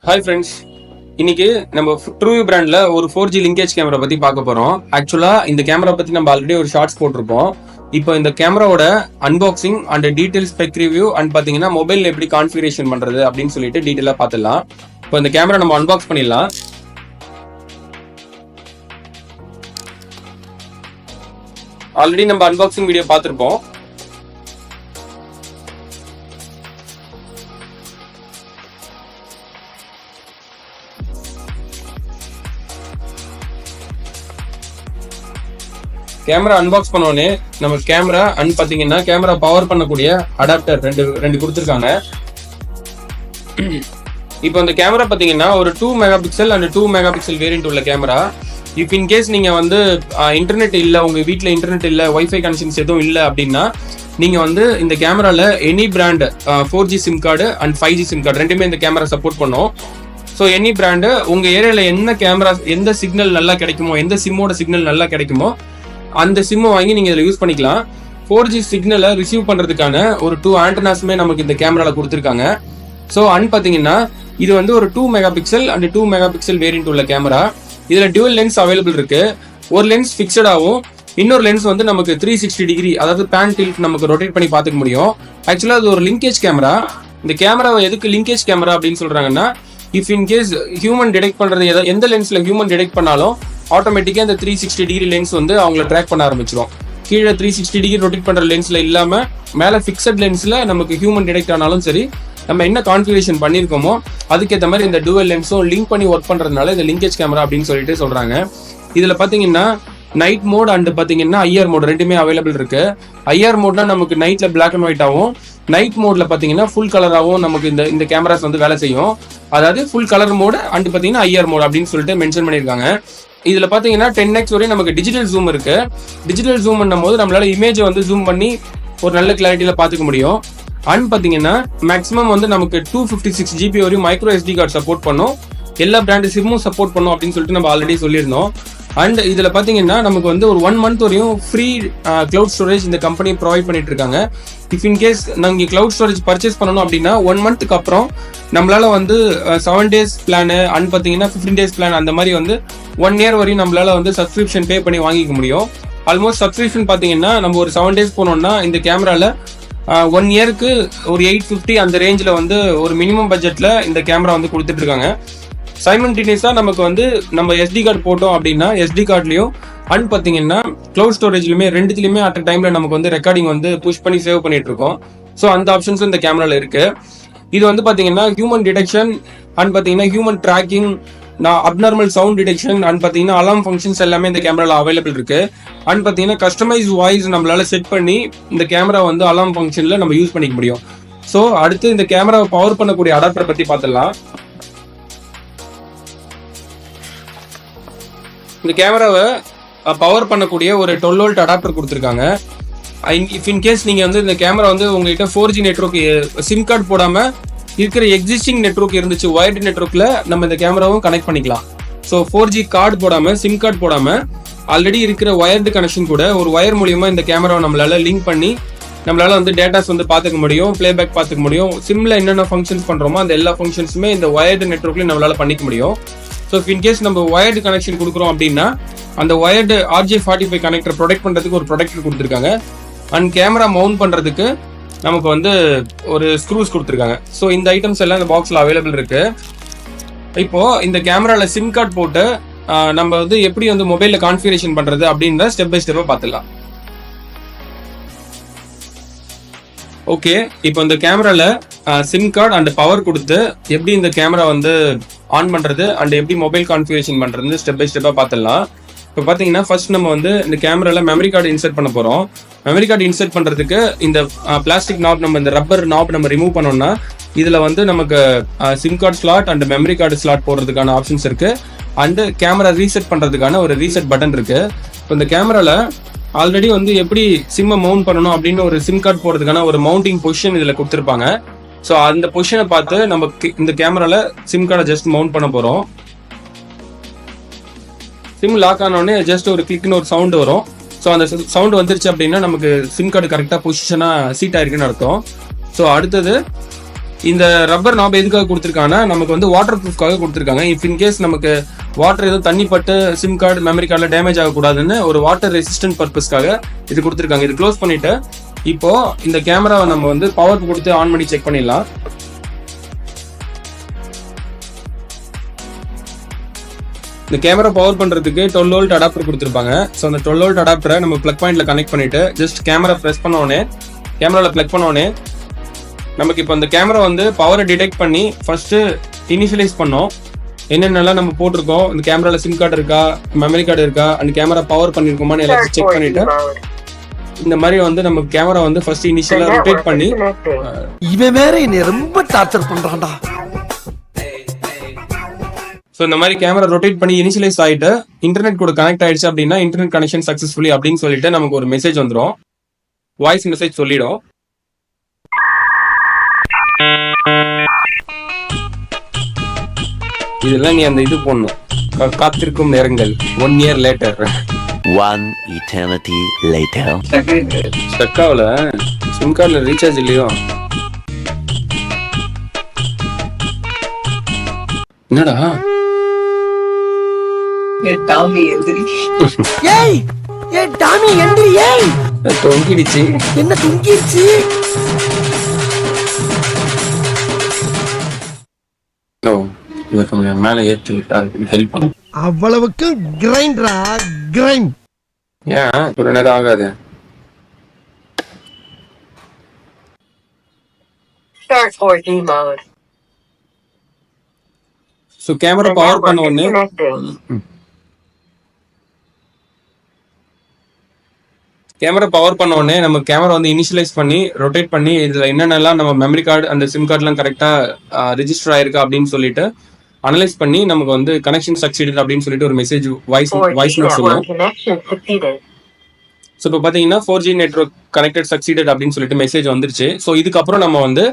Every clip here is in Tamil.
ஹாய் ஃப்ரெண்ட்ஸ், இன்னைக்கு நம்ம ட்ரூ பிராண்ட்ல ஒரு 4G லிங்கேஜ் கேமரா பத்தி பார்க்க போறோம். ஆக்சுவலா இந்த கேமரா பத்தி நம்ம ஆல்ரெடி ஒரு ஷார்ட்ஸ் போட்டிருப்போம். இப்போ இந்த கேமராவோட unboxing and detail spec review and பாத்தீங்கன்னா மொபைல் எப்படி கான்ஃபிகரேஷன் பண்றது அப்படின்னு சொல்லிட்டு டீடைலா பார்த்துடலாம். இப்போ இந்த கேமரா நம்ம அன்பாக்ஸ் பண்ணிடலாம். ஆல்ரெடி நம்ம அன்பாக்சிங் வீடியோ பார்த்துருப்போம். கேமரா அன்பாக்ஸ் பண்ணோடனே நம்ம கேமரா பாத்தீங்கன்னா கேமரா பவர் பண்ணக்கூடிய அடாப்டர் ரெண்டு கொடுத்துருக்காங்க. இப்போ இந்த கேமரா பாத்தீங்கன்னா ஒரு 2 mega pixel and 2 mega pixel variant உள்ள கேமரா. இஃப் இன்கேஸ் நீங்க வந்து இன்டர்நெட் இல்ல, உங்க வீட்டுல இன்டர்நெட் இல்ல, வைஃபை கனெக்ஷன்ஸ் எதுவும் இல்லை அப்படின்னா நீங்க வந்து இந்த கேமரால any brand 4G sim card and 5G sim card ரெண்டுமே இந்த கேமரா சப்போர்ட் பண்ணும். ஸோ எனி பிராண்டு உங்க ஏரியால என்ன கேமரா எந்த சிக்னல் நல்லா கிடைக்குமோ, எந்த சிம்மோட சிக்னல் நல்லா கிடைக்குமோ அந்த சிம்மை வாங்கி நீங்க இதில் யூஸ் பண்ணிக்கலாம். 4G சிக்னலை ரிசீவ் பண்றதுக்கான ஒரு 2 ஆண்டனாஸுமே நமக்கு இந்த கேமரால கொடுத்துருக்காங்க. ஸோ பாத்தீங்கன்னா இது வந்து ஒரு 2 mega pixel and 2 mega pixel variant உள்ள கேமரா. இதுல டியூவல் லென்ஸ் அவைலபிள் இருக்கு. ஒரு லென்ஸ் ஃபிக்ஸடாகவும் இன்னொரு லென்ஸ் வந்து நமக்கு 360 டிகிரி, அதாவது பேன் டில்ட் நமக்கு ரொட்டேட் பண்ணி பார்த்துக்க முடியும். ஆக்சுவலா அது ஒரு லிங்கேஜ் கேமரா. இந்த கேமராவை எதுக்கு லிங்கேஜ் கேமரா அப்படின்னு சொல்றாங்கன்னா, இஃப் இன்கேஸ் ஹியூமன் டிடெக்ட் பண்றது எந்த லென்ஸ்ல ஹியூமன் டிடெக்ட் பண்ணாலும் ஆட்டோமேட்டிக்கா இந்த 360 டிகிரி லென்ஸ் வந்து அவங்கள ட்ராக் பண்ண ஆரம்பிச்சிடும். கீழே 360 டிகிரி ரொட்டேட் பண்ற லென்ஸ்ல இல்லாம மேல பிக்சட் லென்ஸ்ல நமக்கு ஹியூமன் டிடெக்ட் ஆனாலும் சரி, நம்ம என்ன கான்ஃபிகரேஷன் பண்ணிருக்கோமோ அதுக்கேற்ற மாதிரி இந்த டூவல் லென்ஸும் லிங்க் பண்ணி ஒர்க் பண்றதுனால இந்த லிங்கேஜ் கேமரா அப்படின்னு சொல்லிட்டு சொல்றாங்க. இதுல பாத்தீங்கன்னா நைட் மோட் அண்ட் பாத்தீங்கன்னா ஐஆர் மோட் ரெண்டுமே அவைலபிள் இருக்கு. ஐஆர் மோட்னா நமக்கு நைட்ல பிளாக் அண்ட் ஒயிட் ஆகும். நைட் மோட்ல பாத்தீங்கன்னா ஃபுல் கலராகவும் நமக்கு இந்த கேமராஸ் வந்து வேலை செய்யும். அதாவது ஃபுல் கலர் மோட் அண்ட் பாத்தீங்கன்னா ஐஆர் மோட் அப்படின்னு சொல்லிட்டு மென்ஷன் பண்ணிருக்காங்க. இதுல பாத்தீங்கன்னா 10x வரையும் நமக்கு டிஜிட்டல் ஜூம் இருக்கு. டிஜிட்டல் ஜூம் பண்ணும் போது நம்மளால இமேஜை வந்து ஜூம் பண்ணி ஒரு நல்ல கிளாரிட்டியில பாத்துக்க முடியும். அண்ட் பாத்தீங்கன்னா மேக்ஸிமம் வந்து நமக்கு 256 GB வரையும் மைக்ரோ SD கார்டு சப்போர்ட் பண்ணும். எல்லா பிராண்ட் சிம்மும் சப்போர்ட் பண்ணும் அப்படின்னு சொல்லிட்டு நம்ம ஆல்ரெடி சொல்லியிருந்தோம். அண்ட் இதுல பாத்தீங்கன்னா நமக்கு வந்து ஒரு 1 மந்த் வரையும் ஃப்ரீ கிளவுட் ஸ்டோரேஜ் இந்த கம்பெனி ப்ரொவைட் பண்ணிட்டு இருக்காங்க. இஃப் இன்கேஸ் நாங்கள் கிளவுட் ஸ்டோரேஜ் பர்ச்சேஸ் பண்ணணும் அப்படின்னா 1 மந்த்துக்கு அப்புறம் நம்மளால வந்து 7 days பிளானு அண்ட் பாத்தீங்கன்னா 15 days பிளான் அந்த மாதிரி வந்து 1 year வரையும் நம்மளால வந்து சப்ஸ்கிரிப்ஷன் பே பண்ணி வாங்கிக்க முடியும். ஆல்மோஸ்ட் சப்ஸ்கிரிப்ஷன் பாத்தீங்கன்னா நம்ம ஒரு 7 days போனோம்னா இந்த கேமரால 1 yearக்கு ஒரு 850 அந்த ரேஞ்சில் வந்து ஒரு மினிமம் பட்ஜெட்ல இந்த கேமரா வந்து கொடுத்துட்டு இருக்காங்க. சைமல்டேனியஸா நமக்கு வந்து நம்ம SD கார்டு போட்டோம் அப்படின்னா SD கார்டுலயும் அண்ட் பாத்தீங்கன்னா கிளவுட் ஸ்டோரேஜ்லயுமே ரெண்டுத்துலயுமே அட் டைம்ல நமக்கு வந்து ரெக்கார்டிங் வந்து புஷ் பண்ணி சேவ் பண்ணிட்டு இருக்கோம். ஸோ அந்த ஆப்ஷன்ஸும் இந்த கேமரால இருக்கு. இது வந்து பாத்தீங்கன்னா ஹியூமன் டிடெக்ஷன் அண்ட் பாத்தீங்கன்னா human tracking, abnormal sound detection and பாத்தீங்கன்னா அலாம் ஃபங்க்ஷன்ஸ் எல்லாமே இந்த கேமரால அவைலபிள் இருக்கு. அண்ட் பாத்தீங்கன்னா கஸ்டமைஸ் வாய்ஸ் நம்மளால செட் பண்ணி இந்த கேமரா வந்து அலாம் ஃபங்க்ஷன்ல நம்ம யூஸ் பண்ணிக்க முடியும். ஸோ அடுத்து இந்த கேமராவை பவர் பண்ணக்கூடிய அடாப்டர் பத்தி பார்த்துடலாம். இந்த கேமராவை பவர் பண்ணக்கூடிய ஒரு 12 volt அடாப்டர் கொடுத்துருக்காங்க. இஃப் இன்கேஸ் நீங்க வந்து இந்த கேமரா வந்து உங்ககிட்ட 4G நெட்வொர்க் சிம் கார்டு போடாம இருக்கிற எக்ஸிஸ்டிங் நெட்வொர்க் இருந்துச்சு, வயர்டு நெட்வொர்க்ல நம்ம இந்த கேமராவும் கனெக்ட் பண்ணிக்கலாம். ஸோ 4G கார்டு போடாம, சிம் கார்டு போடாம ஆல்ரெடி இருக்கிற வயர்டு கனெக்ஷன் கூட ஒரு வயர் மூலியமா இந்த கேமராவை நம்மளால லிங்க் பண்ணி நம்மளால வந்து டேட்டாஸ் வந்து பார்த்துக்க முடியும், பிளேபேக் பார்த்துக்க முடியும். சிம்ல என்னென்ன ஃபங்க்ஷன்ஸ் பண்றோமோ அந்த எல்லா ஃபங்க்ஷன்ஸுமே இந்த வயர்டு நெட்வொர்க்லயும் நம்மளால பண்ணிக்க முடியும். ஸோ இன்கேஸ் நம்ம வயர்டு கனெக்ஷன் கொடுக்குறோம் அப்படின்னா அந்த வயர்டு RJ45 கனெக்டர் ப்ரொடெக்ட் பண்றதுக்கு ஒரு ப்ரொடெக்டர் கொடுத்துருக்காங்க. அண்ட் கேமரா மவுண்ட் பண்றதுக்கு நமக்கு வந்து ஒரு ஸ்க்ரூஸ் கொடுத்துருக்காங்க. ஸோ இந்த ஐட்டம்ஸ் எல்லாம் இந்த பாக்ஸ்ல அவைலபிள் இருக்கு. இப்போ இந்த கேமரால சிம் கார்டு போட்டு நம்ம வந்து எப்படி வந்து மொபைல்ல கான்ஃபிகரேஷன் பண்றது அப்படின்ற ஸ்டெப் பை ஸ்டெப்பா பார்த்துடலாம். ஓகே, இப்போ இந்த கேமரால சிம் கார்டு அண்ட் பவர் கொடுத்து எப்படி இந்த கேமரா வந்து ஆன் பண்றது அண்ட் எப்படி மொபைல் கான்ஃபிகரேஷன் பண்றது ஸ்டெப் பை ஸ்டெப்பா பார்த்துடலாம். இப்போ பார்த்தீங்கன்னா ஃபர்ஸ்ட் நம்ம வந்து இந்த கேமரால மெமரி கார்டு இன்சர்ட் பண்ண போறோம். மெமரி கார்டு இன்சர்ட் பண்றதுக்கு இந்த பிளாஸ்டிக் நாப், நம்ம இந்த ரப்பர் நாப் நம்ம ரிமூவ் பண்ணோம்னா இதுல வந்து நமக்கு SIM card slot and memory card slot போடுறதுக்கான ஆப்ஷன்ஸ் இருக்கு. அண்ட் கேமரா ரீசெட் பண்றதுக்கான ஒரு ரீசெட் பட்டன் இருக்கு. இப்போ இந்த கேமரால ஆல்ரெடி வந்து எப்படி சிம்மை மவுண்ட் பண்ணணும் அப்படின்னு ஒரு சிம் கார்டு போடுறதுக்கான ஒரு மவுண்டிங் பொசிஷன் இதுல கொடுத்துருப்பாங்க. ஸோ அந்த பொசிஷனை பார்த்து நம்ம இந்த கேமரால சிம் கார்டை ஜஸ்ட் மவுண்ட் பண்ண போறோம். சிம் லாக் ஆனோடனே ஜஸ்ட் ஒரு கிளிக்னு ஒரு சவுண்ட் வரும். ஸோ அந்த சவுண்ட் வந்துருச்சு அப்படின்னா நமக்கு சிம் கார்டு கரெக்டாக பொசிஷனாக சீட் ஆயிருக்குன்னு அர்த்தம். ஸோ அடுத்தது இந்த ரப்பர் நாப் எதுக்காக கொடுத்துருக்காங்கன்னா நமக்கு வந்து வாட்டர் ப்ரூஃப்காக கொடுத்துருக்காங்க. இஃப் இன்கேஸ் நமக்கு வாட்டர் எதுவும் தண்ணி பட்டு சிம் கார்டு மெமரி கார்டில் டேமேஜ் ஆகக்கூடாதுன்னு ஒரு வாட்டர் ரெசிஸ்டன்ட் பர்பஸ்க்காக இது கொடுத்துருக்காங்க. இது க்ளோஸ் பண்ணிட்டு இப்போ இந்த கேமராவை நம்ம வந்து பவர் கொடுத்து ஆன் பண்ணி செக் பண்ணிடலாம். இந்த கேமரா பவர் பண்றதுக்கு 12 வோல்ட் அடாப்டர் கொடுத்துருப்பாங்க. ஸோ அந்த 12 வோல்ட் அடாப்டரை நம்ம பிளக் பாயிண்ட்ல கனெக்ட் பண்ணிட்டு ஜஸ்ட் கேமரா ப்ரெஸ் பண்ணோடனே கேமரால பிளக் பண்ணோடனே நமக்கு இப்போ அந்த கேமரா வந்து பவரை டிடெக்ட் பண்ணி ஃபர்ஸ்ட் இனிஷியலைஸ் பண்ணோம். என்னென்னலாம் நம்ம போட்டிருக்கோம், இந்த கேமரால சிம் கார்டு இருக்கா, மெமரி கார்டு இருக்கா, அந்த கேமரா பவர் பண்ணிருக்கோமான்னு எல்லாத்தையும் செக் பண்ணிட்டு இந்த மாதிரி வந்து நம்ம கேமரா வந்து ஃபர்ஸ்ட் இனிஷியலா ரொட்டேட் பண்ணி இவன் வேற என்னை ரொம்ப டார்ச்சர் பண்றான்டா. ஸோ இந்த மாதிரி கேமரா ரொட்டேட் பண்ணி இனிஷியலைஸ் ஆகிட்டு இன்டர்நெட் கூட கனெக்ட் ஆயிடுச்சு அப்படின்னா இன்டர்நெட் கனெக்ஷன் சக்ஸஸ்ஃபுல்லி அப்படின்னு சொல்லிட்டு நமக்கு ஒரு மெசேஜ் வந்துடும். வாய்ஸ் மெசேஜ் சொல்லிடும். இதெல்லாம் நீ அந்த இது போடணும், காத்திருக்கும் நேரங்கள் 1 year later. 1 eternity later. ஸ்டக்காவில் sim கார்டில் ரீசார்ஜ் இல்லையோ? என்னடா தொங்கிடுச்சு. என்ன தொங்கிடுச்சு? மேல ஏற்றி ஹெல்ப் பண்ணும். அவ்வளவுக்கு கிரைண்டரா கிரைண்ட். ஏன் ஒரு நேரம் ஆகாது? ஸோ கேமரா பவர் பண்ண உடனே நம்ம கேமரா வந்து இனிஷியலைஸ் பண்ணி ரொட்டேட் பண்ணி இதுல என்னென்னலாம் நம்ம மெமரி கார்டு அந்த சிம் கார்டுலாம் கரெக்டா ரெஜிஸ்டர் ஆயிருக்கா அப்படின்னு சொல்லிட்டு அனலைஸ் பண்ணி நமக்கு வந்து கனெக்ஷன் சக்சீடட் அப்படின்னு சொல்லிட்டு ஒரு மெசேஜ் வாய்ஸ் நோட் சொல்லுவோம். ஸோ இப்போ பார்த்தீங்கன்னா 4G நெட்வொர்க் கனெக்டட் சக்சீடட் அப்படின்னு சொல்லிட்டு மெசேஜ் வந்துருச்சு. ஸோ இதுக்கப்புறம் நம்ம வந்து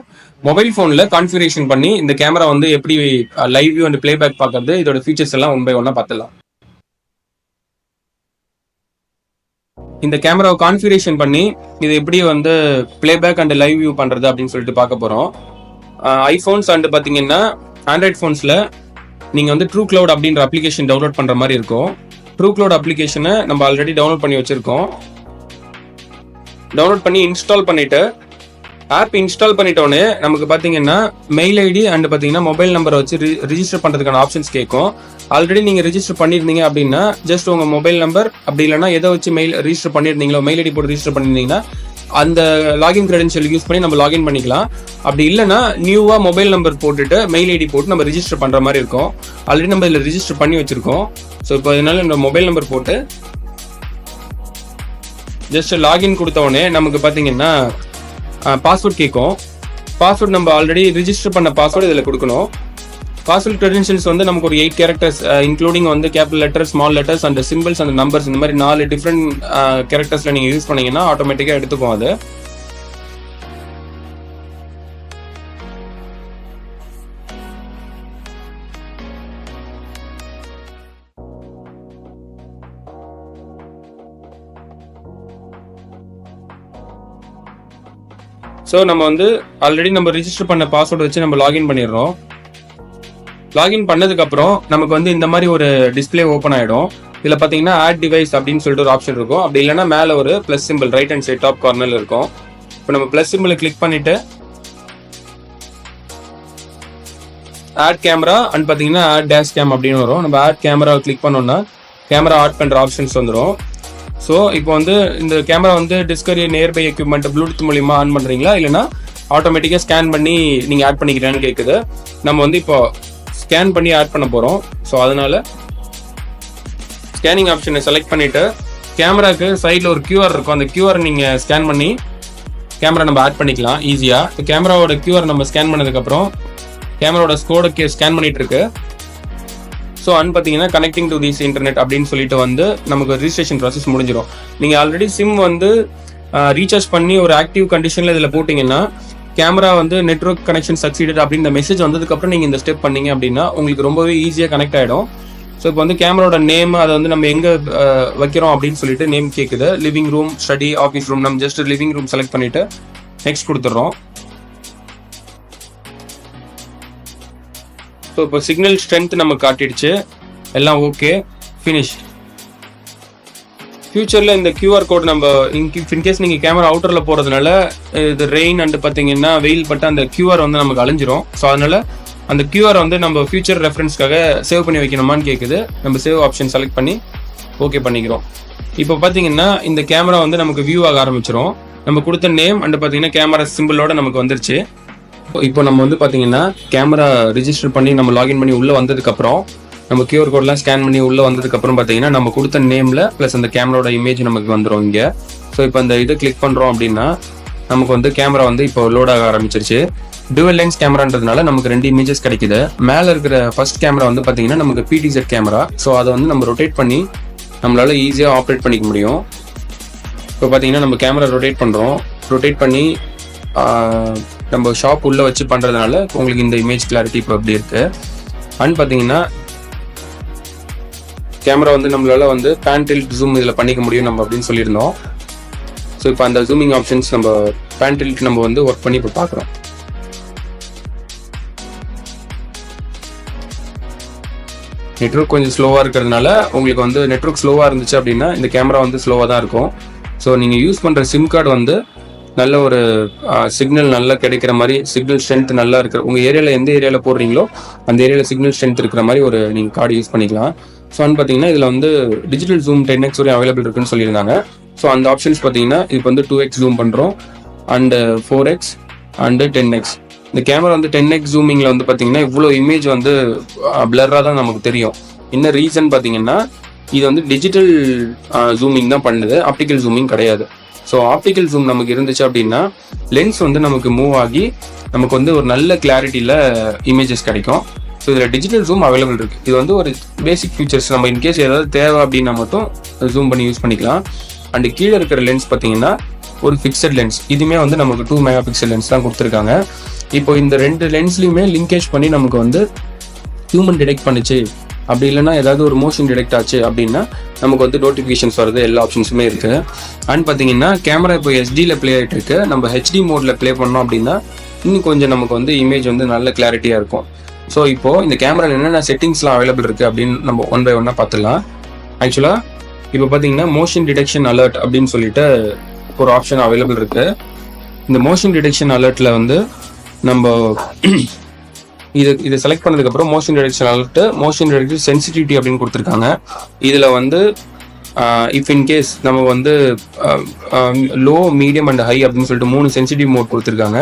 மொபைல் ஃபோனில் கான்ஃபிகரேஷன் பண்ணி இந்த கேமரா வந்து எப்படி லைவ் வியூ அண்ட் பிளேபேக் பார்க்கறது, இதோட ஃபீச்சர்ஸ் எல்லாம் 1 by 1 பார்த்துலாம். இந்த கேமராவை கான்ஃபிகரேஷன் பண்ணி இது எப்படி வந்து பிளேபேக் அண்ட் லைவ் வியூ பண்ணுறது அப்படின்னு சொல்லிட்டு பார்க்க போகிறோம். ஐஃபோன்ஸ் அண்ட் பார்த்தீங்கன்னா ஆண்ட்ராய்ட் ஃபோன்ஸில் நீங்கள் வந்து ட்ரூ கிளவுட் அப்படின்ற அப்ளிகேஷன் டவுன்லோட் பண்ணுற மாதிரி இருக்கும். ட்ரூ கிளவுட் அப்ளிகேஷனை நம்ம ஆல்ரெடி டவுன்லோட் பண்ணி வச்சுருக்கோம். டவுன்லோட் பண்ணி இன்ஸ்டால் பண்ணிவிட்டு ஆப் இன்ஸ்டால் பண்ணிட்டோன்னே நமக்கு பார்த்தீங்கன்னா மெயில் ஐடி அண்ட் பார்த்தீங்கன்னா மொபைல் நம்பரை வச்சு ரிஜிஸ்டர் பண்ணுறதுக்கான ஆப்ஷன்ஸ் கேட்கும். ஆல்ரெடி நீங்கள் ரிஜிஸ்டர் பண்ணியிருந்தீங்க அப்படின்னா ஜஸ்ட் உங்கள் மொபைல் நம்பர் அப்படி இல்லைனா எதை வச்சு மெயில் ரிஜிஸ்டர் பண்ணியிருந்தீங்களோ மெயில் ஐடி போட்டு ரிஜிஸ்டர் பண்ணியிருந்தீங்கன்னா அந்த லாகின் கிரெடென்ஷியல் யூஸ் பண்ணி நம்ம லாகின் பண்ணிக்கலாம். அப்படி இல்லைனா நியூவாக மொபைல் நம்பர் போட்டுட்டு மெயில் ஐடி போட்டு நம்ம ரிஜிஸ்டர் பண்ணுற மாதிரி இருக்கும். ஆல்ரெடி நம்ம இதில் ரிஜிஸ்டர் பண்ணி வச்சுருக்கோம். ஸோ இப்போ இதனால நம்ம மொபைல் நம்பர் போட்டு ஜஸ்ட் லாகின் கொடுத்தோடனே நமக்கு பார்த்தீங்கன்னா பாஸ்வேர்ட் கேட்கும். பாஸ்வேர்ட் நம்ம ஆல்ரெடி ரிஜிஸ்டர் பண்ண பாஸ்வேர்டு இதில் கொடுக்கணும். பாஸ்வேர்ட் கிரெடென்ஷியல்ஸ் வந்து நமக்கு ஒரு 8 கேரக்டர்ஸ் இன்க்ளூடிங் வந்து capital letters, small letters and symbols and numbers, இந்த மாதிரி 4 டிஃப்ரெண்ட் கேரக்டர்ஸில் நீங்கள் யூஸ் பண்ணீங்கன்னா ஆட்டோமேட்டிக்காக எடுத்துக்கும் அது. ஸோ நம்ம வந்து ஆல்ரெடி நம்ம ரிஜிஸ்டர் பண்ண பாஸ்வேர்டு வச்சு நம்ம லாகின் பண்ணிடுறோம். லாகின் பண்ணதுக்கப்புறம் நமக்கு வந்து இந்த மாதிரி ஒரு டிஸ்பிளே ஓப்பன் ஆகிடும். இதில் பார்த்தீங்கன்னா ஆட் டிவைஸ் அப்படின்னு சொல்லிட்டு ஒரு ஆப்ஷன் இருக்கும். அப்படி இல்லைன்னா மேலே ஒரு plus symbol right hand side top கார்னரில் இருக்கும். இப்போ நம்ம ப்ளஸ் சிம்பிளை கிளிக் பண்ணிவிட்டு ஆட் கேமரா அண்ட் பார்த்தீங்கன்னா ஆட் டேஷ் கேம் அப்படின்னு வரும். நம்ம ஆட் கேமராவை கிளிக் பண்ணோம்னா கேமரா ஆட் பண்ணுற ஆப்ஷன்ஸ் வந்துடும். ஸோ இப்போ வந்து இந்த கேமரா வந்து டிஸ்கவரி நியர்பை எக்யூப்மெண்ட் ப்ளூடூத் மூலியமாக ஆன் பண்ணுறீங்களா இல்லைனா ஆட்டோமேட்டிக்காக ஸ்கேன் பண்ணி நீங்கள் ஆட் பண்ணிக்கிறேன்னு கேட்குது. நம்ம வந்து இப்போ ஸ்கேன் பண்ணி ஆட் பண்ண போகிறோம். ஸோ அதனால ஸ்கேனிங் ஆப்ஷனை செலக்ட் பண்ணிவிட்டு கேமராக்கு சைடில் ஒரு QR இருக்கும். அந்த QR நீங்கள் ஸ்கேன் பண்ணி கேமரா நம்ம ஆட் பண்ணிக்கலாம் ஈஸியாக. இப்போ கேமராவோட QR நம்ம ஸ்கேன் பண்ணதுக்கப்புறம் கேமராவோட ஸ்கோடை ஸ்கேன் பண்ணிட்டு இருக்கு. ஸோ அண்ட் பார்த்தீங்கன்னா கனெக்டிங் டு திஸ் இன்டர்நெட் அப்படின்னு சொல்லிட்டு வந்து நமக்கு ரிஜிஸ்ட்ரேஷன் ப்ராசஸ் முடிஞ்சிடும். நீங்கள் ஆல்ரெடி சிம் வந்து ரீசார்ஜ் பண்ணி ஒரு ஆக்டிவ் கண்டிஷனில் இதில் போட்டிங்கன்னா கேமரா வந்து நெட்வொர்க் கனெக்ஷன் சக்சீடட் அப்படின்னு இந்த மெசேஜ் வந்ததுக்கப்புறம் நீங்கள் இந்த ஸ்டெப் பண்ணீங்க அப்படின்னா உங்களுக்கு ரொம்பவே ஈஸியாக கனெக்ட் ஆகிடும். ஸோ இப்போ வந்து கேமராவோட நேம் அதை வந்து நம்ம எங்கே வைக்கிறோம் அப்படின்னு சொல்லிட்டு நேம் கேட்குது. Living room, study, office room. நம்ம ஜஸ்ட் லிவிங் ரூம் செலக்ட் பண்ணிவிட்டு நெக்ஸ்ட் கொடுத்துட்றோம். இப்போ சிக்னல் ஸ்ட்ரென்த் நமக்கு காட்டிடுச்சு, எல்லாம் ஓகே, ஃபினிஷ். ஃபியூச்சரில் இந்த QR கோட் நம்ம இன்கேஸ் நீங்கள் கேமரா அவுட்டரில் போகிறதுனால இது ரெயின் அண்டு பார்த்தீங்கன்னா வெயில் பட்டு அந்த QR வந்து நமக்கு அழிஞ்சிரும். ஸோ அதனால் அந்த QR வந்து நம்ம ஃபியூச்சர் ரெஃபரன்ஸ்க்காக சேவ் பண்ணி வைக்கணுமான்னு கேட்குது. நம்ம சேவ் ஆப்ஷன் செலக்ட் பண்ணி ஓகே பண்ணிக்கிறோம். இப்போ பார்த்தீங்கன்னா இந்த கேமரா வந்து நமக்கு வியூ ஆக ஆரம்பிச்சிடும். நம்ம கொடுத்த நேம் அண்டு பார்த்தீங்கன்னா கேமரா சிம்பிளோட நமக்கு வந்துருச்சு. இப்போ நம்ம வந்து பார்த்தீங்கன்னா கேமரா ரிஜிஸ்டர் பண்ணி நம்ம லாகின் பண்ணி உள்ளே வந்ததுக்கப்புறம் நம்ம QR கோட்லாம் ஸ்கேன் பண்ணி உள்ளே வந்ததுக்கப்புறம் பார்த்தீங்கன்னா நம்ம கொடுத்த நேமில் ப்ளஸ் அந்த கேமராவோட இமேஜ் நமக்கு வந்துடும் இங்கே. ஸோ இப்போ அந்த இதை கிளிக் பண்ணுறோம் அப்படின்னா நமக்கு வந்து கேமரா வந்து இப்போ லோட் ஆக ஆரம்பிச்சிருச்சு. டுவல் லென்ஸ் கேமரான்றதுனால நமக்கு 2 இமேஜஸ் கிடைக்குது. மேலே இருக்கிற ஃபர்ஸ்ட் கேமரா வந்து பார்த்தீங்கன்னா நமக்கு PTZ கேமரா. ஸோ அதை வந்து நம்ம ரொட்டேட் பண்ணி நம்மளால ஈஸியாக ஆப்ரேட் பண்ணிக்க முடியும். இப்போ பார்த்தீங்கன்னா நம்ம கேமரா ரொட்டேட் பண்ணுறோம். ரொட்டேட் பண்ணி நம்ம ஷாப் உள்ளே வச்சு பண்ணுறதுனால உங்களுக்கு இந்த இமேஜ் கிளாரிட்டி இப்போ எப்படி இருக்குது. அண்ட் பார்த்தீங்கன்னா கேமரா வந்து நம்மளால வந்து பேன் டில்ட் ஜூம் இதில் பண்ணிக்க முடியும் நம்ம அப்படின்னு சொல்லியிருந்தோம். ஸோ இப்போ அந்த ஜூமிங் ஆப்ஷன்ஸ் நம்ம பேன் டில்ட் நம்ம வந்து ஒர்க் பண்ணி இப்போ பார்க்குறோம். நெட்வொர்க் கொஞ்சம் ஸ்லோவாக இருக்கிறதுனால உங்களுக்கு வந்து நெட்வொர்க் ஸ்லோவாக இருந்துச்சு அப்படின்னா இந்த கேமரா வந்து ஸ்லோவாக தான் இருக்கும். ஸோ நீங்கள் யூஸ் பண்ணுற சிம் கார்டு வந்து நல்ல ஒரு சிக்னல் நல்லா கிடைக்கிற மாதிரி, சிக்னல் ஸ்ட்ரென்த் நல்லா இருக்கிற உங்கள் ஏரியாவில் எந்த ஏரியாவில் போடுறீங்களோ அந்த ஏரியாவில் சிக்னல் ஸ்ட்ரென்த் இருக்கிற மாதிரி ஒரு நீங்கள் கார்டு யூஸ் பண்ணிக்கலாம். ஸோ பார்த்தீங்கன்னா இதில் வந்து டிஜிட்டல் ஜூம் 10x வரையும் அவைலபிள் இருக்குன்னு சொல்லியிருந்தாங்க. ஸோ அந்த ஆப்ஷன்ஸ் பார்த்தீங்கன்னா இப்போ வந்து 2x ஜூம் பண்ணுறோம் அண்டு 4x அண்டு 10x. இந்த கேமரா வந்து 10x ஜூமிங்கில் வந்து பார்த்தீங்கன்னா இவ்வளோ இமேஜ் வந்து பிளராக தான் நமக்கு தெரியும். என்ன ரீசன் பார்த்தீங்கன்னா இது வந்து டிஜிட்டல் ஜூமிங் தான் பண்ணுது, ஆப்டிக்கல் ஜூமிங் கிடையாது. ஸோ ஆப்டிக்கல் ஜூம் நமக்கு இருந்துச்சு அப்படின்னா லென்ஸ் வந்து நமக்கு மூவ் ஆகி நமக்கு வந்து ஒரு நல்ல கிளாரிட்டியில் இமேஜஸ் கிடைக்கும். ஸோ இதில் டிஜிட்டல் ஜூம் அவைலபிள் இருக்குது. இது வந்து ஒரு பேசிக் ஃபீச்சர்ஸ். நம்ம இன்கேஸ் ஏதாவது தேவை அப்படின்னா மட்டும் ஜூம் பண்ணி யூஸ் பண்ணிக்கலாம். அண்டு கீழே இருக்கிற லென்ஸ் பார்த்தீங்கன்னா ஒரு ஃபிக்ஸட் லென்ஸ். இதுவுமே வந்து நமக்கு 2 மெகா பிக்சல் லென்ஸ் தான் கொடுத்துருக்காங்க. இப்போ இந்த 2 லென்ஸ்லையுமே லிங்கேஜ் பண்ணி நமக்கு வந்து ஹியூமன் டிடெக்ட் பண்ணிச்சு அப்படி இல்லைன்னா ஏதாவது ஒரு மோஷன் டிடெக்ட் ஆச்சு அப்படின்னா நமக்கு வந்து நோட்டிஃபிகேஷன்ஸ் வருது. எல்லா ஆப்ஷன்ஸுமே இருக்குது. அண்ட் பார்த்தீங்கன்னா கேமரா இப்போ SDயில் ப்ளே ஆகிட்டு இருக்கு. நம்ம HD மோடில் ப்ளே பண்ணோம் அப்படின்னா இன்னும் கொஞ்சம் நமக்கு வந்து இமேஜ் வந்து நல்ல கிளாரிட்டியாக இருக்கும். ஸோ இப்போது இந்த கேமராவில் என்னென்ன செட்டிங்ஸ்லாம் அவைலபிள் இருக்குது அப்படின்னு நம்ம 1 by 1 பார்த்துக்கலாம். ஆக்சுவலாக இப்போ பார்த்தீங்கன்னா மோஷன் டிடெக்ஷன் அலர்ட் அப்படின்னு சொல்லிட்டு ஒரு ஆப்ஷன் அவைலபிள் இருக்குது. இந்த மோஷன் டிடெக்ஷன் அலர்ட்டில் வந்து நம்ம இதை செலக்ட் பண்ணதுக்கப்புறம் motion detection alert, motion detection sensitivity அப்படின்னு கொடுத்துருக்காங்க. இதில் வந்து இஃப் இன்கேஸ் நம்ம வந்து லோ, மீடியம் அண்ட் ஹை அப்படின்னு சொல்லிட்டு 3 சென்சிட்டிவ் மோட் கொடுத்துருக்காங்க.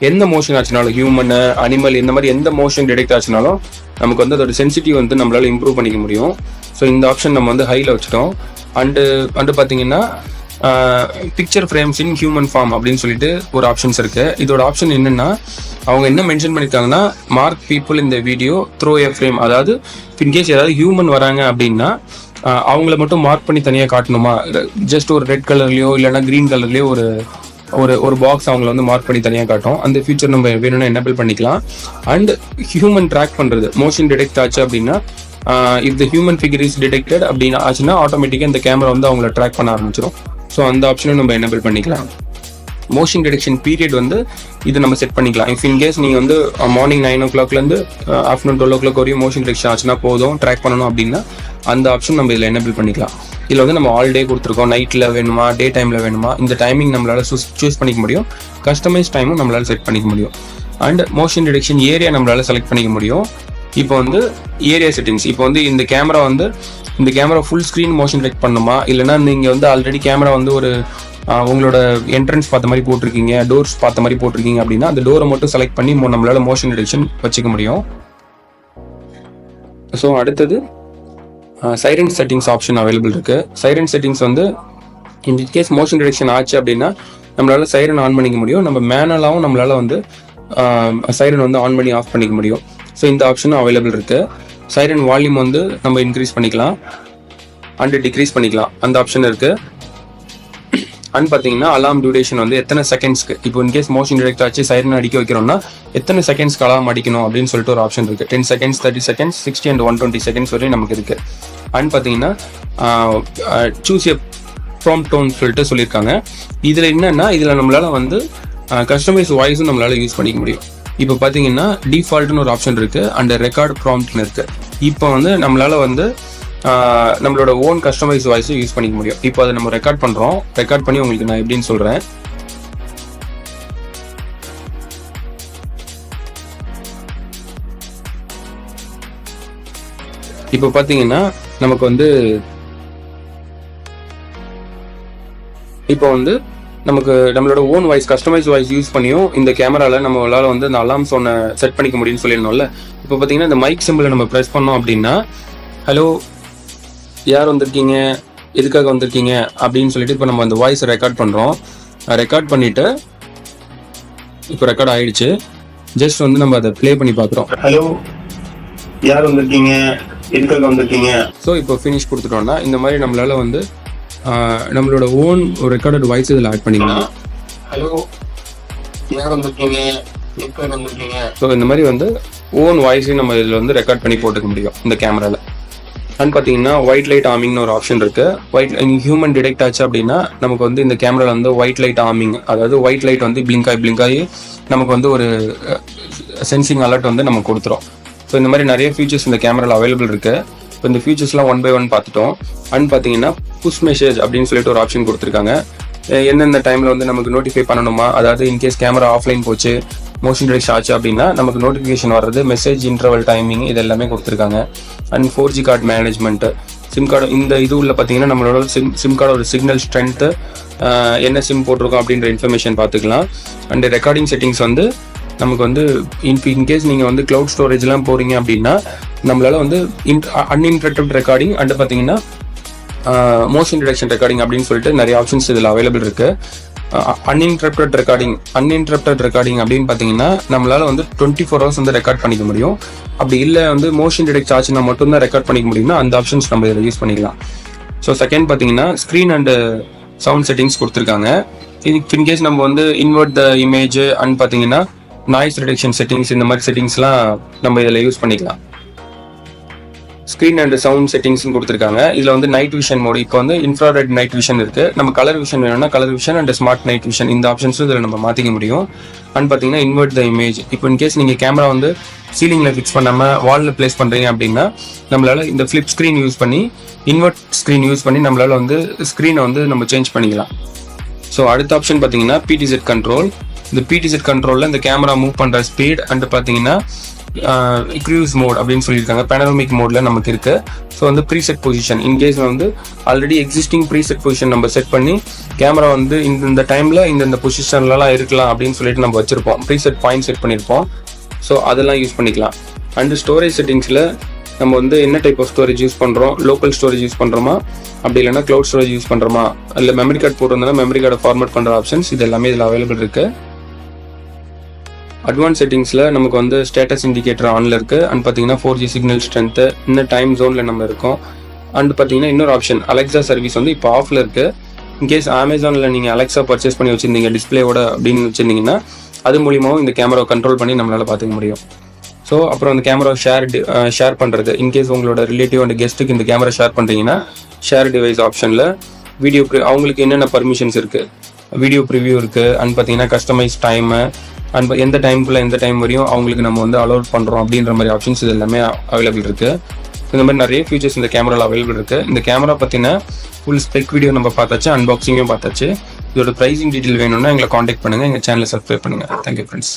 எந்த மோஷன் ஆச்சுனாலும் ஹியூமனு, அனிமல் இந்த மாதிரி எந்த மோஷன் டிடெக்ட் ஆச்சுனாலும் நமக்கு வந்து அதோட சென்சிட்டிவ் வந்து நம்மளால இம்ப்ரூவ் பண்ணிக்க முடியும். ஸோ இந்த ஆப்ஷன் நம்ம வந்து ஹையில் வச்சுட்டோம். அண்டு பார்த்தீங்கன்னா picture frames in human form அப்படின்னு சொல்லிட்டு ஒரு ஆப்ஷன்ஸ் இருக்குது. இதோட ஆப்ஷன் என்னென்னா அவங்க என்ன மென்ஷன் பண்ணியிருக்காங்கன்னா மார்க் பீப்புள் இந்த வீடியோ த்ரோ எ ஃப்ரேம். அதாவது இன்கேஸ் ஏதாவது ஹியூமன் வராங்க அப்படின்னா அவங்கள மட்டும் மார்க் பண்ணி தனியாக காட்டணுமா, ஜஸ்ட் ஒரு ரெட் கலர்லையோ இல்லைன்னா க்ரீன் கலர்லேயோ ஒரு பாக்ஸ் அவங்கள வந்து மார்க் பண்ணி தனியாக காட்டும். அந்த ஃபீச்சர் நம்ம வேணும்னா எனேபிள் பண்ணிக்கலாம். அண்ட் ஹியூமன் ட்ராக் பண்ணுறது, மோஷன் டிடெக்ட் ஆச்சு அப்படின்னா if the human figure is detected அப்படின்னு ஆச்சுன்னா ஆட்டோமேட்டிக்காக இந்த கேமரா வந்து அவங்கள ட்ராக் பண்ண ஆரம்பிச்சிடும். ஸோ அந்த ஆப்ஷனும் நம்ம எனேபிள் பண்ணிக்கலாம். மோஷன் டிடெக்ஷன் பீரியட் வந்து இது நம்ம செட் பண்ணிக்கலாம். இஃப் இன்கேஸ் நீங்கள் வந்து மார்னிங் 9 o'clockலேருந்து ஆஃப்டர்நூன் 12 o'clock வரையும் மோஷன் டிடெக்ஷன் ஆச்சுன்னா போதும் ட்ராக் பண்ணணும் அப்படின்னா அந்த ஆப்ஷன் நம்ம இதில் எனேபிள் பண்ணிக்கலாம். இதில் வந்து நம்ம ஆல் டே கொடுத்துருக்கோம். நைட்டில் வேணுமா, டே டைமில் வேணுமா, இந்த டைமிங் நம்மளால் சூஸ் பண்ணிக்க முடியும். கஸ்டமைஸ் டைமும் நம்மளால் செட் பண்ணிக்க முடியும். அண்ட் மோஷன் டிடெக்ஷன் ஏரியா நம்மளால் செலக்ட் பண்ணிக்க முடியும். இப்போ வந்து ஏரியா செட்டிங்ஸ், இப்போ வந்து இந்த camera full screen motion detect பண்ணுமா, இல்லைனா நீங்கள் வந்து ஆல்ரெடி கேமரா வந்து ஒரு உங்களோட என்ட்ரன்ஸ் பார்த்த மாதிரி போட்டிருக்கீங்க, டோர்ஸ் பார்த்த மாதிரி போட்டிருக்கீங்க அப்படின்னா அந்த டோரை மட்டும் செலக்ட் பண்ணி நம்மளால மோஷன் டிடெக்ஷன் வச்சுக்க முடியும். ஸோ அடுத்தது சைரன் செட்டிங்ஸ் ஆப்ஷன் அவைலபிள் இருக்குது. சைரன் செட்டிங்ஸ் வந்து இன்கேஸ் மோஷன் டிடெக்ஷன் ஆச்சு அப்படின்னா நம்மளால சைரன் ஆன் பண்ணிக்க முடியும். நம்ம மேனுவலாகவும் நம்மளால வந்து சைரன் வந்து ஆன் பண்ணி ஆஃப் பண்ணிக்க முடியும். ஸோ இந்த ஆப்ஷனும் அவைலபிள் இருக்குது. சைரன் வால்யூம் வந்து நம்ம இன்க்ரீஸ் பண்ணிக்கலாம் அண்ட் டிக்ரீஸ் பண்ணிக்கலாம், அந்த ஆப்ஷன் இருக்குது. அண்ட் பார்த்தீங்கன்னா அலாம் டியூரேஷன் வந்து எத்தனை செகண்ட்ஸ்க்கு, இப்போ இன்கேஸ் மோஷன் டிடெக்ட் ஆச்சு சைரன் அடிக்க வைக்கிறோம்னா எத்தனை செகண்ட்ஸ்க்கு அலாம் அடிக்கணும் அப்படின்னு சொல்லிட்டு ஒரு ஆப்ஷன் இருக்குது. 10 seconds, 30 seconds, 60 and 120 seconds வரையும் நமக்கு இருக்குது. அண்ட் பார்த்தீங்கன்னா சூஸ் எ ப்ராம்ப்ட் டோன் சொல்லிட்டு சொல்லியிருக்காங்க. இதில் என்னன்னா இதில் நம்மளால வந்து கஸ்டமைஸ் வாய்ஸும் நம்மளால யூஸ் பண்ணிக்க முடியும். இப்போ பார்த்தீங்கன்னா டிஃபால்ட்னு ஒரு ஆப்ஷன் இருக்குது அண்ட் ரெக்கார்ட் ப்ராம்ப்ட்னு இருக்குது. இப்போ வந்து நம்மளால் வந்து நம்மளோட ஓன் கஸ்டமைஸ் வாய்ஸை யூஸ் பண்ணிக்க முடியும். இப்போ அதை நம்ம ரெக்கார்ட் பண்ணுறோம். ரெக்கார்ட் பண்ணி உங்களுக்கு நான் எப்படின்னு சொல்கிறேன். இப்போ பார்த்தீங்கன்னா நமக்கு வந்து நம்மளோட own voice customise voice use பண்ணியும் இந்த கேமராவில் நம்மளால் வந்து இந்த அலாம் சோனை செட் பண்ணிக்க முடியும்னு சொல்லியிருந்தோம்ல. இப்போ பார்த்தீங்கன்னா இந்த மைக் சிம்பிளை நம்ம ப்ரெஸ் பண்ணோம் அப்படின்னா, ஹலோ யார் வந்திருக்கீங்க, எதுக்காக வந்திருக்கீங்க அப்படின்னு சொல்லிட்டு இப்போ நம்ம அந்த வாய்ஸை ரெக்கார்ட் பண்ணுறோம். ரெக்கார்ட் பண்ணிவிட்டு இப்போ ரெக்கார்ட் ஆகிடுச்சு. ஜஸ்ட் வந்து நம்ம அதை ப்ளே பண்ணி பார்க்குறோம். ஹலோ யார் வந்திருக்கீங்க, எதுக்காக வந்திருக்கீங்க. ஸோ இப்போ ஃபினிஷ் கொடுத்துட்டோம்னா இந்த மாதிரி நம்மளால் வந்து நம்மளோட ஓன் ஒரு ரெக்கார்டட் வாய்ஸ் இதில் ஆட் பண்ணிக்கலாம். ஹலோ யார் வந்திருக்கீங்க, எதுக்காக வந்திருக்கீங்க. ஸோ இந்த மாதிரி வந்து ஓன் வாய்ஸையும் நம்ம இதில் வந்து ரெக்கார்ட் பண்ணி போட்டுக்க முடியும் இந்த கேமராவில். அண்ட் பார்த்தீங்கன்னா ஒயிட் லைட் ஆர்மிங்னு ஒரு ஆப்ஷன் இருக்குது. ஹியூமன் டிடெக்ட் ஆச்சு அப்படின்னா நமக்கு வந்து இந்த கேமராவில் வந்து ஒயிட் லைட் ஆர்மிங், அதாவது ஒயிட் லைட் வந்து பிளிங்க் ஆகி நமக்கு வந்து ஒரு சென்சிங் அலர்ட் வந்து நம்ம கொடுத்துரும். ஸோ இந்த மாதிரி நிறைய ஃபீச்சர்ஸ் இந்த கேமராவில் அவைலபிள் இருக்குது. இப்போ இந்த ஃபீச்சர்ஸ்லாம் 1 by 1 பார்த்துட்டோம். அண்ட் பார்த்தீங்கன்னா புஷ் மெசேஜ் அப்படின்னு சொல்லிட்டு ஒரு ஆப்ஷன் கொடுத்துருக்காங்க. எந்தெந்த டைமில் வந்து நமக்கு நோட்டிஃபை பண்ணணுமா, அதாவது இன்கேஸ் கேமரா ஆஃப்லைன் போச்சு, மோஷன் டிடெக்ட் ஆச்சு அப்படின்னா நமக்கு நோட்டிஃபிகேஷன் வர்றது, மெசேஜ் இன்டர்வல் டைமிங் இது எல்லாமே கொடுத்துருக்காங்க. And 4G card management, sim card இந்த இது உள்ள பார்த்தீங்கன்னா நம்மளோட சிம் கார்டோட சிக்னல் ஸ்ட்ரென்த்து, என்ன சிம் போட்டிருக்கோம் அப்படின்ற இன்ஃபர்மேஷன் பார்த்துக்கலாம். அண்ட் ரெக்கார்டிங் செட்டிங்ஸ் வந்து நமக்கு வந்து இன்கேஸ் நீங்கள் வந்து க்ளவுட் ஸ்டோரேஜ்லாம் போகிறீங்க அப்படின்னா நம்மளால் வந்து அன்இன்டரப்டட் ரெக்கார்டிங் அண்ட் பார்த்தீங்கன்னா மோஷன் டிடெக்ஷன் ரெக்கார்டிங் அப்படின்னு சொல்லிட்டு நிறைய ஆப்ஷன்ஸ் இதில் அவைலபிள் இருக்குது. அன்இன்டரப்டட் ரெக்கார்டிங் அப்படின்னு பார்த்தீங்கன்னா நம்மளால் வந்து 24 hours வந்து ரெக்கார்ட் பண்ணிக்க முடியும். அப்படி இல்லை வந்து மோஷன் டிடெக்ட் ஆச்சுன்னா மட்டும்தான் ரெக்கார்ட் பண்ணிக்க முடியும்னா அந்த ஆப்ஷன்ஸ் நம்ம இதில் யூஸ் பண்ணிக்கலாம். ஸோ செகண்ட் பார்த்தீங்கன்னா ஸ்க்ரீன் அண்டு சவுண்ட் செட்டிங்ஸ் கொடுத்துருக்காங்க. இதுக்கு இன்கேஸ் நம்ம வந்து இன்வெர்ட் த இமேஜ் அண்ட் பார்த்தீங்கன்னா நாய்ஸ் ரிடக்ஷன் செட்டிங்ஸ் இந்த மாதிரி செட்டிங்ஸ்லாம் நம்ம இதில் யூஸ் பண்ணிக்கலாம். ஸ்க்ரீன் அண்ட் சவுண்ட் செட்டிங்ஸ்னு கொடுத்துருக்காங்க. இதில் வந்து நைட் விஷன் மோடு, இப்போ வந்து இன்ஃப்ராரெட் நைட் விஷன் இருக்குது. நம்ம கலர் விஷன் வேணும்னா colour vision and smart night vision இந்த ஆப்ஷன்ஸும் இதில் நம்ம மாற்றிக்க முடியும். அண்ட் பார்த்தீங்கன்னா இன்வெர்ட் த இமேஜ், இப்போ இன்கேஸ் நீங்கள் கேமரா வந்து சீலிங்கில் ஃபிக்ஸ் பண்ணாமல் வாலில் பிளேஸ் பண்ணுறீங்க அப்படின்னா நம்மளால் இந்த ஃப்ளிப் ஸ்க்ரீன் யூஸ் பண்ணி இன்வெர்ட் ஸ்க்ரீன் யூஸ் பண்ணி நம்மளால் வந்து ஸ்க்ரீனை வந்து நம்ம சேஞ்ச் பண்ணிக்கலாம். ஸோ அடுத்த ஆப்ஷன் பார்த்தீங்கன்னா பிடிசெட் கண்ட்ரோல். இந்த பிடிசெட் கண்ட்ரோலில் இந்த கேமரா மூவ் பண்ணுற ஸ்பீட் அண்ட் பார்த்தீங்கன்னா க்ரூஸ் மோட் அப்படின்னு சொல்லியிருக்காங்க. பேனரோமிக் மோடில் நமக்கு இருக்குது. ஸோ வந்து ப்ரீசெட் பொசிஷன், இன்கேஸ் வந்து ஆல்ரெடி எக்ஸிஸ்டிங் ப்ரீசெட் பொசிஷன் நம்ம செட் பண்ணி கேமரா வந்து இந்த டைமில் இந்த பொசிஷன்லலாம் இருக்கலாம் அப்படின்னு சொல்லிட்டு நம்ம வச்சுருப்போம். ப்ரீசெட் பாயிண்ட் செட் பண்ணியிருப்போம். ஸோ அதெல்லாம் யூஸ் பண்ணிக்கலாம். அண்டு ஸ்டோரேஜ் செட்டிங்ஸில் நம்ம வந்து என்ன டைப் ஆஃப் ஸ்டோரேஜ் யூஸ் பண்ணுறோம், லோக்கல் ஸ்டோரேஜ் யூஸ் பண்ணுறோமா, அப்படி இல்லைனா க்ளவுட் ஸ்டோரேஜ் யூஸ் பண்ணுறோமா, இல்லை மெமரி கார்டு போட்டிருந்தோம்னா மெமரி கார்டை ஃபார்மேட் பண்ணுற ஆப்ஷன்ஸ் இது எல்லாமே இதில் அவைலபிள் இருக்குது. அட்வான்ஸ் செட்டிங்ஸில் நமக்கு வந்து ஸ்டேட்டஸ் இண்டிகேட்டர் ஆனில் இருக்குது. அண்ட் பார்த்தீங்கன்னா 4G சிக்னல் ஸ்ட்ரென்த்து, இன்னும் டைம் ஜோனில் நம்ம இருக்கோம். அண்ட் பார்த்தீங்கன்னா இன்னொரு ஆப்ஷன் அலெக்ஸா சர்வீஸ் வந்து இப்போ ஆஃபில் இருக்குது. இன்கேஸ் அமேசானில் நீங்கள் அலெக்ஸா பர்ச்சேஸ் பண்ணி வச்சுருந்தீங்க டிஸ்பிளேவோட அப்படின்னு வச்சுருந்தீங்கன்னா அது மூலியமாகவும் இந்த கேமராவை கண்ட்ரோல் பண்ணி நம்மளால் பார்த்துக்க முடியும். ஸோ அப்புறம் அந்த கேமரா ஷேர் பண்ணுறது, இன்கேஸ் உங்களோட ரிலேட்டிவ் அண்ட் கெஸ்ட்டுக்கு இந்த கேமரா ஷேர் பண்ணுறீங்கன்னா ஷேர் டிவைஸ் ஆப்ஷனில் வீடியோ அவங்களுக்கு என்னென்ன பர்மிஷன்ஸ் இருக்குது, வீடியோ ப்ரிவியூ இருக்குது. அண்ட் பார்த்தீங்கன்னா கஸ்டமைஸ் டைமு அண்ட் எந்த டைமுக்குள்ளே எந்த டைம் வரையும் அவங்களுக்கு நம்ம வந்து அலோட் பண்ணுறோம் அப்படின்ற மாதிரி ஆப்ஷன்ஸ் இது எல்லாமே அவைலபிள் இருக்குது. இந்த மாதிரி நிறைய ஃபீச்சர்ஸ் இந்த கேமராவில் அவைலபிள் இருக்குது. இந்த கேமரா பற்றின ஃபுல் ஸ்பெக் வீடியோ நம்ம பார்த்தாச்சு, அன்பாக்சிங்கும் பார்த்தாச்சு. இதோட ப்ரைஸிங் டீட்டெயில் வேணும்னா எங்களை காண்டாக்ட் பண்ணுங்கள், எங்கள் சேனலை சப்ஸ்கிரைப் பண்ணுங்கள். Thank you friends.